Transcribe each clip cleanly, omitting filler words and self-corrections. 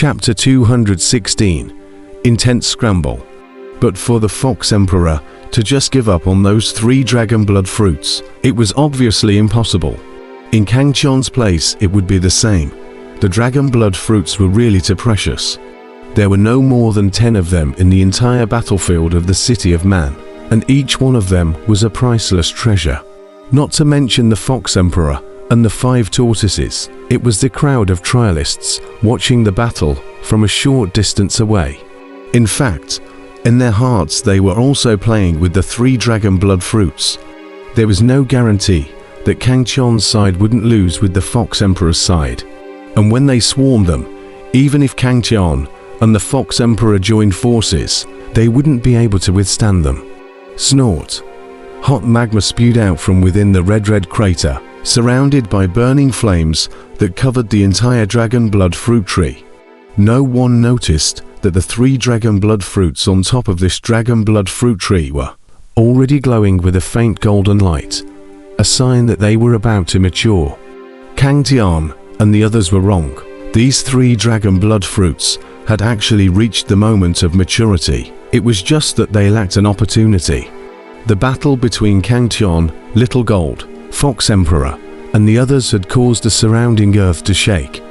Chapter 216. Intense Scramble. But for the Fox Emperor to just give up on those 3 dragon blood fruits, it was obviously impossible. In Kang Qian's place, it would be the same. The dragon blood fruits were really too precious. There were no more than 10 of them in the entire battlefield of the City of Man, and each one of them was a priceless treasure. Not to mention the Fox Emperor and the 5 tortoises. It was the crowd of trialists watching the battle from a short distance away. In fact, in their hearts they were also playing with the 3 dragon blood fruits. There was no guarantee that Kang Qian's side wouldn't lose with the Fox Emperor's side. And when they swarmed them, even if Kang Qian and the Fox Emperor joined forces, they wouldn't be able to withstand them. Snort. Hot magma spewed out from within the red crater, surrounded by burning flames that covered the entire dragon blood fruit tree. No one noticed that the 3 dragon blood fruits on top of this dragon blood fruit tree were already glowing with a faint golden light, a sign that they were about to mature. Kang Tian and the others were wrong. These 3 dragon blood fruits had actually reached the moment of maturity. It was just that they lacked an opportunity. The battle between Kang Tian, Little Gold, Fox Emperor, and the others had caused the surrounding earth to shake,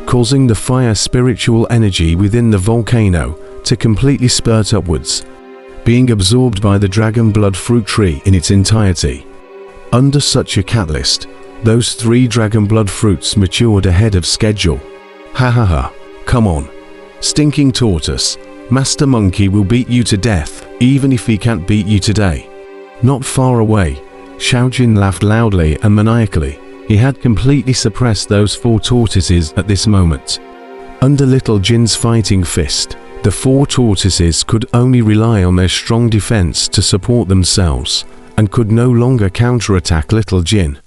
causing the fire spiritual energy within the volcano to completely spurt upwards, being absorbed by the dragon blood fruit tree in its entirety. Under such a catalyst, those 3 dragon blood fruits matured ahead of schedule. Ha ha ha, come on. Stinking tortoise, Master Monkey will beat you to death, even if he can't beat you today. Not far away, Xiaojin laughed loudly and maniacally. He had completely suppressed those 4 tortoises at this moment. Under Little Jin's fighting fist, the 4 tortoises could only rely on their strong defense to support themselves, and could no longer counterattack Little Jin.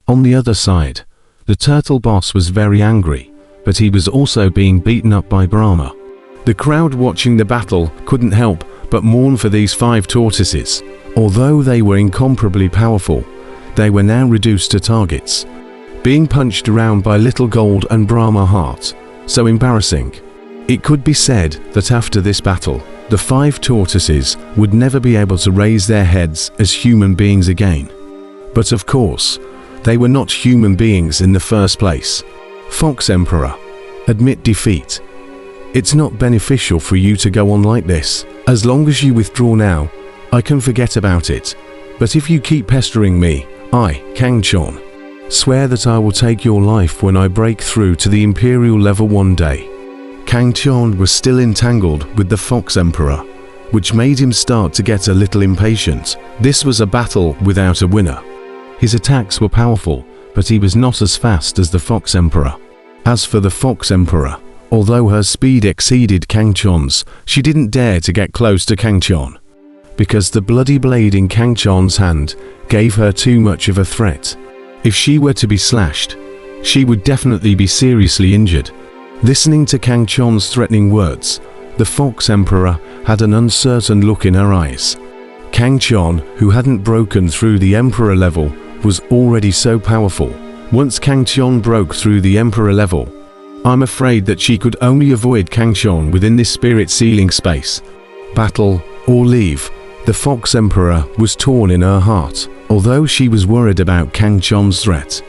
On the other side, the turtle boss was very angry, but he was also being beaten up by Brahma. The crowd watching the battle couldn't help but mourn for these 5 tortoises. Although they were incomparably powerful, they were now reduced to targets, being punched around by Little Gold and Brahma Heart. So embarrassing. It could be said that after this battle, the 5 tortoises would never be able to raise their heads as human beings again. But of course, they were not human beings in the first place. Fox Emperor, admit defeat. It's not beneficial for you to go on like this. As long as you withdraw now, I can forget about it. But if you keep pestering me, I, Kang Qian, swear that I will take your life when I break through to the Imperial level one day. Kang Qian was still entangled with the Fox Emperor, which made him start to get a little impatient. This was a battle without a winner. His attacks were powerful, but he was not as fast as the Fox Emperor. As for the Fox Emperor, although her speed exceeded Kang Qian's, she didn't dare to get close to Kang Qian, because the bloody blade in Kang Qian's hand gave her too much of a threat. If she were to be slashed, she would definitely be seriously injured. Listening to Kang Qian's threatening words, the Fox Emperor had an uncertain look in her eyes. Kang Qian, who hadn't broken through the Emperor level, was already so powerful. Once Kang Qian broke through the Emperor level, I'm afraid that she could only avoid Kang Qian within this spirit ceiling space. Battle or leave. The Fox Emperor was torn in her heart, although she was worried about Kang Qian's threat.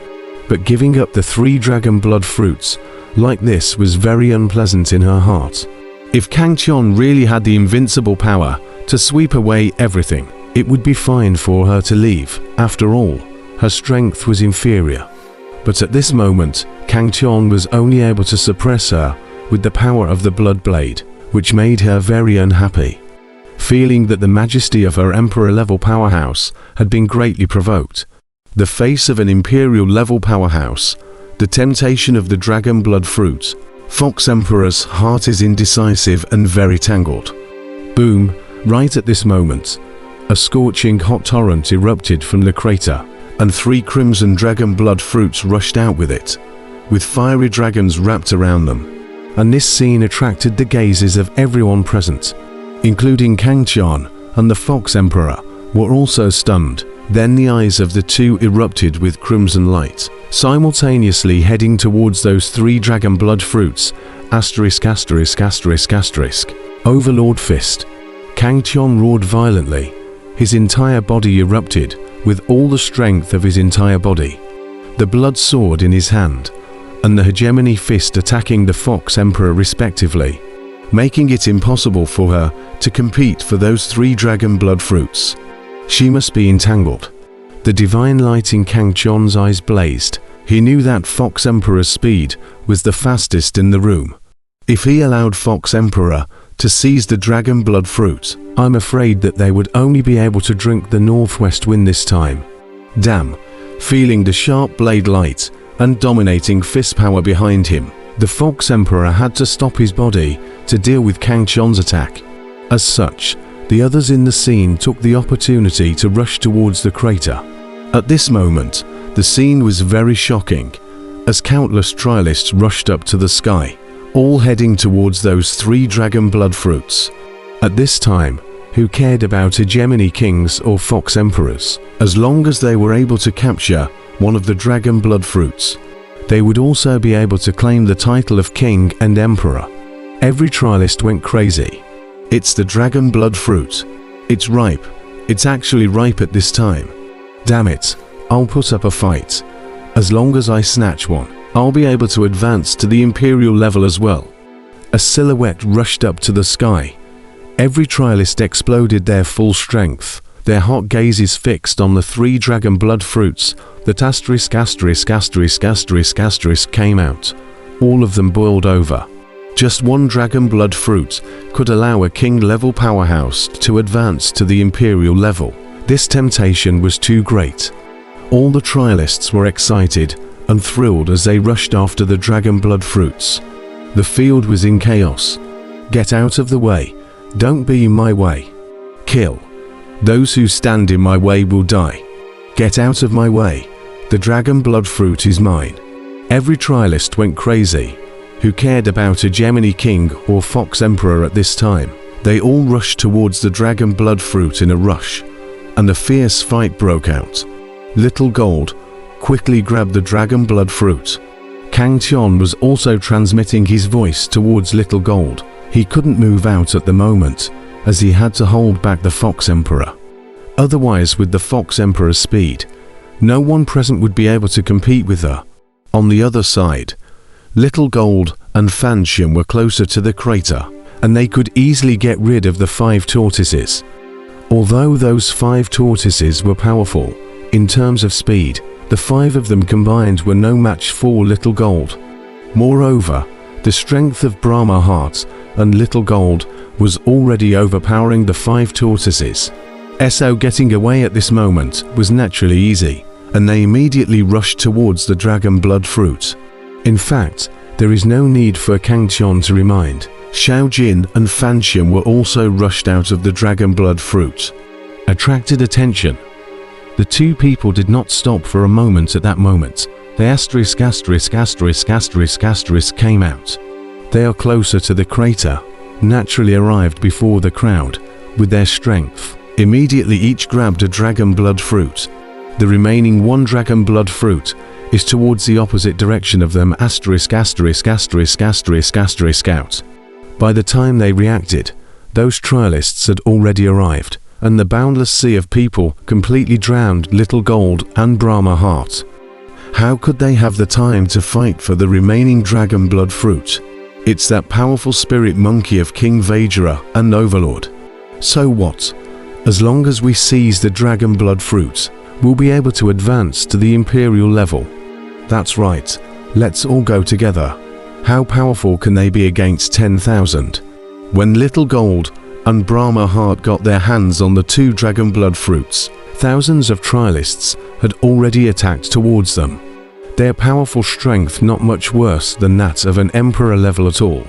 But giving up the 3 dragon blood fruits like this was very unpleasant in her heart. If Kang Qian really had the invincible power to sweep away everything, it would be fine for her to leave. After all, her strength was inferior. But at this moment, Kang Qian was only able to suppress her with the power of the blood blade, which made her very unhappy. Feeling that the majesty of her Emperor-level powerhouse had been greatly provoked, the face of an Imperial-level powerhouse, the temptation of the dragon blood fruit, Fox Emperor's heart is indecisive and very tangled. Boom! Right at this moment, a scorching hot torrent erupted from the crater, and 3 crimson dragon blood fruits rushed out with it, with fiery dragons wrapped around them. And this scene attracted the gazes of everyone present, including Kang Qian and the Fox Emperor were also stunned, Then the eyes of the two erupted with crimson light, simultaneously heading towards those three dragon blood fruits. Overlord Fist. Kang Tian roared violently. His entire body erupted, with all the strength of his entire body. The blood sword in his hand, and the hegemony fist attacking the Fox Emperor respectively, making it impossible for her to compete for those three dragon blood fruits. She must be entangled. The divine light in Kang Tian's eyes blazed. He knew that Fox Emperor's speed was the fastest in the room. If he allowed Fox Emperor to seize the dragon blood fruit, I'm afraid that they would only be able to drink the northwest wind this time. Damn. Feeling the sharp blade light and dominating fist power behind him, the Fox Emperor had to stop his body to deal with Kang Tian's attack. As such, the others in the scene took the opportunity to rush towards the crater. At this moment, the scene was very shocking, as countless trialists rushed up to the sky, all heading towards those three dragon blood fruits. At this time, who cared about hegemony kings or Fox Emperors? As long as they were able to capture one of the dragon blood fruits, they would also be able to claim the title of king and emperor. Every trialist went crazy. It's the dragon blood fruit. It's ripe. It's actually ripe at this time. Damn it, I'll put up a fight. As long as I snatch one, I'll be able to advance to the imperial level as well. A silhouette rushed up to the sky. Every trialist exploded their full strength, their hot gazes fixed on the three dragon blood fruits that came out. All of them boiled over. Just one dragon blood fruit could allow a king-level powerhouse to advance to the imperial level. This temptation was too great. All the trialists were excited and thrilled as they rushed after the dragon blood fruits. The field was in chaos. Get out of the way. Don't be in my way. Kill. Those who stand in my way will die. Get out of my way. The dragon blood fruit is mine. Every trialist went crazy. Who cared about a Gemini king or Fox Emperor at this time? They all rushed towards the dragon blood fruit in a rush, and a fierce fight broke out. Little Gold quickly grabbed the dragon blood fruit. Kang Tian was also transmitting his voice towards Little Gold. He couldn't move out at the moment, as he had to hold back the Fox Emperor. Otherwise, with the Fox Emperor's speed, no one present would be able to compete with her. On the other side, Little Gold and Fanxian were closer to the crater, and they could easily get rid of the 5 tortoises. Although those 5 tortoises were powerful, in terms of speed, the 5 of them combined were no match for Little Gold. Moreover, the strength of Brahma Heart and Little Gold was already overpowering the 5 tortoises. So getting away at this moment was naturally easy, and they immediately rushed towards the dragon blood fruit. In fact, there is no need for Kang Tian to remind. Xiao Jin and Fanxian were also rushed out of the dragon blood fruit. Attracted attention. The 2 people did not stop for a moment at that moment. They came out. They are closer to the crater, naturally arrived before the crowd, with their strength. Immediately each grabbed a dragon blood fruit. The remaining 1 dragon blood fruit is towards the opposite direction of them ******** out. By the time they reacted, those trialists had already arrived, and the boundless sea of people completely drowned Little Gold and Brahma Heart. How could they have the time to fight for the remaining dragon blood fruit? It's that powerful spirit monkey of King Vajra and Overlord. So what? As long as we seize the dragon blood fruit, we'll be able to advance to the imperial level. That's right, let's all go together. How powerful can they be against 10,000? When Little Gold and Brahma Heart got their hands on the 2 dragon blood fruits, thousands of trialists had already attacked towards them. Their powerful strength not much worse than that of an emperor level at all.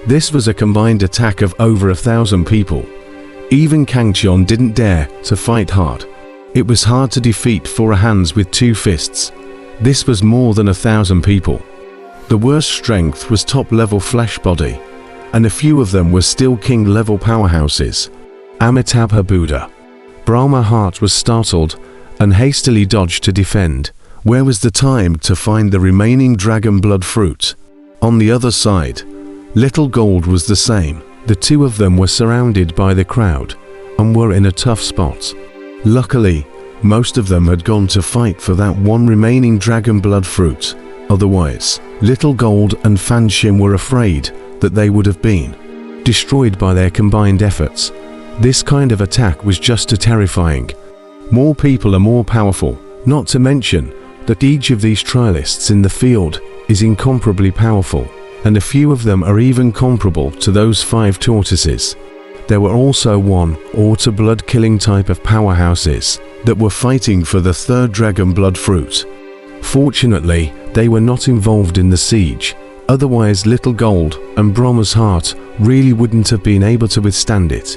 This was a combined attack of over 1,000 people. Even Kang Tian didn't dare to fight hard. It was hard to defeat 4 hands with 2 fists. This was more than 1,000 people. The worst strength was top-level flesh body, and a few of them were still king-level powerhouses. Amitabha Buddha. Brahma Heart was startled and hastily dodged to defend. Where was the time to find the remaining dragon blood fruit? On the other side, Little Gold was the same. The two of them were surrounded by the crowd and were in a tough spot. Luckily, most of them had gone to fight for that one remaining dragon blood fruit. Otherwise, Little Gold and Fan Xin were afraid that they would have been destroyed by their combined efforts. This kind of attack was just too terrifying. More people are more powerful, not to mention that each of these trialists in the field is incomparably powerful, and a few of them are even comparable to those 5 tortoises. There were also 1 or 2 blood-killing type of powerhouses that were fighting for the 3rd dragon blood fruit. Fortunately, they were not involved in the siege, otherwise Little Gold and Brahma's heart really wouldn't have been able to withstand it.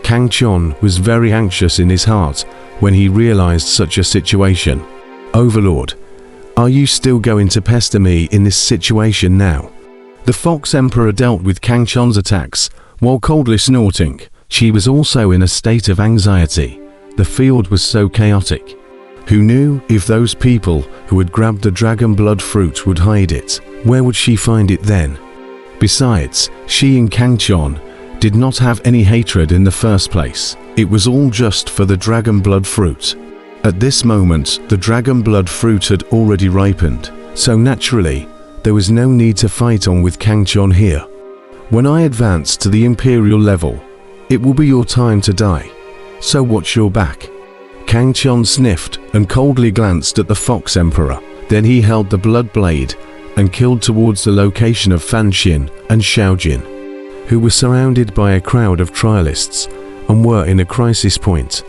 Kang Chon was very anxious in his heart when he realized such a situation. Overlord, are you still going to pester me in this situation now? The Fox Emperor dealt with Kang Chon's attacks while coldly snorting. She was also in a state of anxiety. The field was so chaotic. Who knew if those people who had grabbed the dragon blood fruit would hide it? Where would she find it then? Besides, she and Kang Chon did not have any hatred in the first place. It was all just for the dragon blood fruit. At this moment, the dragon blood fruit had already ripened, so naturally, there was no need to fight on with Kang Chon here. When I advance to the Imperial level, it will be your time to die, so watch your back. Kang Chon sniffed and coldly glanced at the Fox Emperor. Then he held the blood blade and killed towards the location of Fan Xin and Xiao Jin, who were surrounded by a crowd of trialists and were in a crisis point.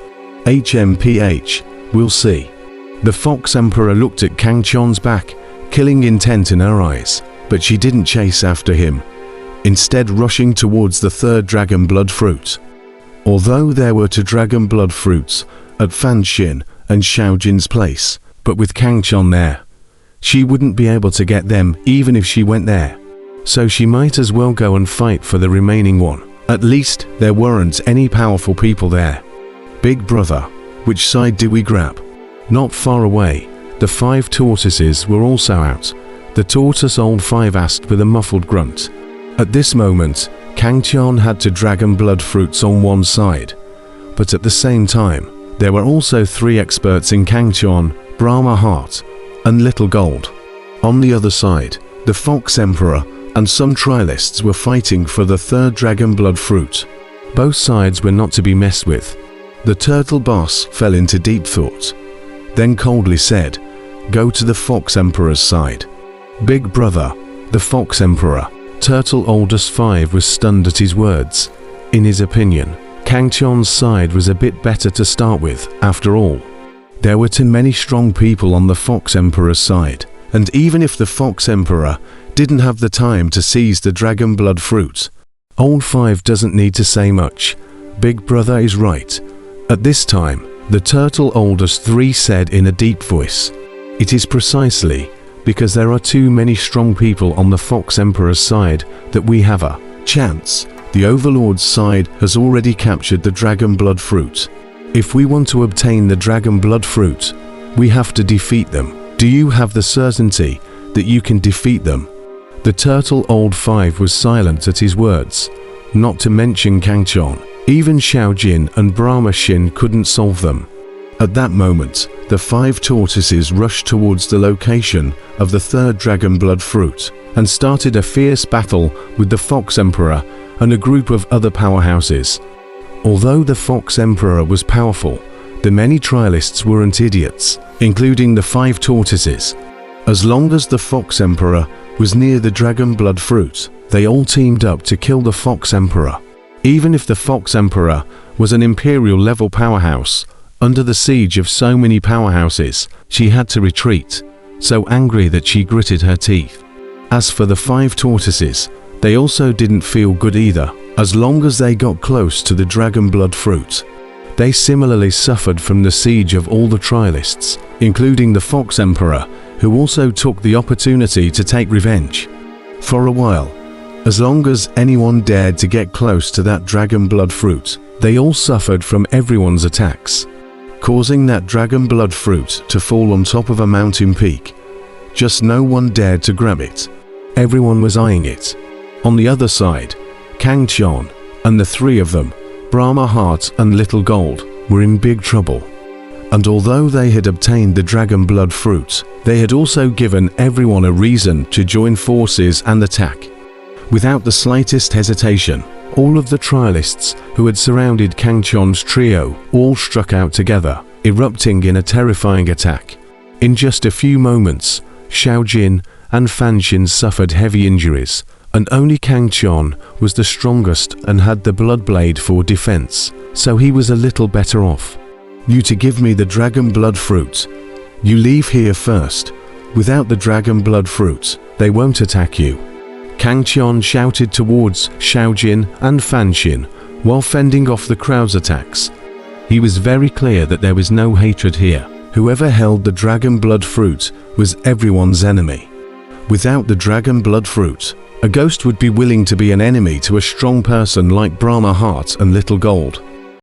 HMPH, we'll see. The Fox Emperor looked at Kang Chon's back, killing intent in her eyes, but she didn't chase after him, instead rushing towards the 3rd dragon blood fruit. Although there were 2 dragon blood fruits at Fan Xin and Xiao Jin's place, but with Kang Chon there, she wouldn't be able to get them even if she went there. So she might as well go and fight for the remaining one. At least there weren't any powerful people there. Big brother, which side do we grab? Not far away, the 5 tortoises were also out. The tortoise old 5 asked with a muffled grunt. At this moment, Kang Chon had 2 dragon blood fruits on one side, but at the same time, there were also 3 experts in Kang Chon, Brahma Heart, and Little Gold. On the other side, the Fox Emperor and some trialists were fighting for the 3rd dragon blood fruit. Both sides were not to be messed with. The turtle boss fell into deep thought, then coldly said, "Go to the Fox Emperor's side." Big brother, the Fox Emperor, Turtle Oldest 5 was stunned at his words. In his opinion, Kang Chon's side was a bit better to start with, after all. There were too many strong people on the Fox Emperor's side, and even if the Fox Emperor didn't have the time to seize the dragon blood fruit, Old 5 doesn't need to say much. Big brother is right. At this time, the Turtle Oldest 3 said in a deep voice, "It is precisely because there are too many strong people on the Fox Emperor's side that we have a chance. The Overlord's side has already captured the dragon blood fruit. If we want to obtain the dragon blood fruit, we have to defeat them. Do you have the certainty that you can defeat them?" The Turtle Old 5 was silent at his words, not to mention Kang Chon. Even Xiao Jin and Brahma Xin couldn't solve them. At that moment, the 5 tortoises rushed towards the location of the 3rd dragon blood fruit and started a fierce battle with the Fox Emperor and a group of other powerhouses. Although the Fox Emperor was powerful, the many trialists weren't idiots, including the 5 tortoises. As long as the Fox Emperor was near the dragon blood fruit, they all teamed up to kill the Fox Emperor. Even if the Fox Emperor was an Imperial level powerhouse, under the siege of so many powerhouses, she had to retreat, so angry that she gritted her teeth. As for the 5 tortoises, they also didn't feel good either, as long as they got close to the dragon blood fruit. They similarly suffered from the siege of all the trialists, including the Fox Emperor, who also took the opportunity to take revenge. For a while, as long as anyone dared to get close to that dragon blood fruit, they all suffered from everyone's attacks. causing that dragon blood fruit to fall on top of a mountain peak. Just no one dared to grab it. Everyone was eyeing it. On the other side, Kang Chon and the three of them, Brahma Heart and Little Gold, were in big trouble. And although they had obtained the dragon blood fruit, they had also given everyone a reason to join forces and attack. Without the slightest hesitation, all of the trialists who had surrounded Kang Chon's trio all struck out together, erupting in a terrifying attack. In just a few moments, Xiao Jin and Fan Xin suffered heavy injuries, and only Kang Chon was the strongest and had the blood blade for defense, so he was a little better off. You to give me the dragon blood fruit. You leave here first. Without the dragon blood fruit, they won't attack you. Kang Chon shouted towards Xiao Jin and Fan Xin while fending off the crowd's attacks. He was very clear that there was no hatred here. Whoever held the dragon blood fruit was everyone's enemy. Without the dragon blood fruit, a ghost would be willing to be an enemy to a strong person like Brahma Heart and Little Gold.